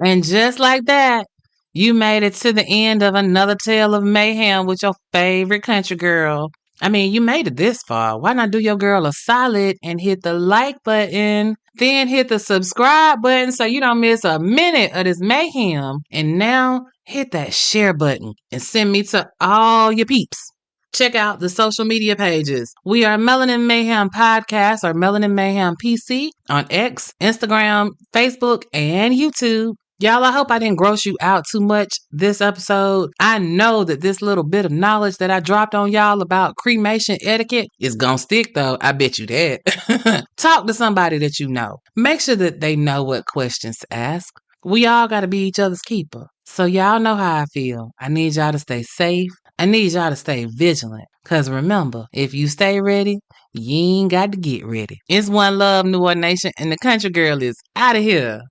And just like that, you made it to the end of another tale of mayhem with your favorite country girl. I mean, you made it this far. Why not do your girl a solid and hit the like button, then hit the subscribe button so you don't miss a minute of this mayhem. And now hit that share button and send me to all your peeps. Check out the social media pages. We are Melanin Mayhem Podcast or Melanin Mayhem PC on X, Instagram, Facebook, and YouTube. Y'all, I hope I didn't gross you out too much this episode. I know that this little bit of knowledge that I dropped on y'all about cremation etiquette is gonna stick, though. I bet you that. Talk to somebody that you know. Make sure that they know what questions to ask. We all got to be each other's keeper. So y'all know how I feel. I need y'all to stay safe. I need y'all to stay vigilant. Because remember, if you stay ready, you ain't got to get ready. It's one love, New Orleans Nation, and the country girl is out of here.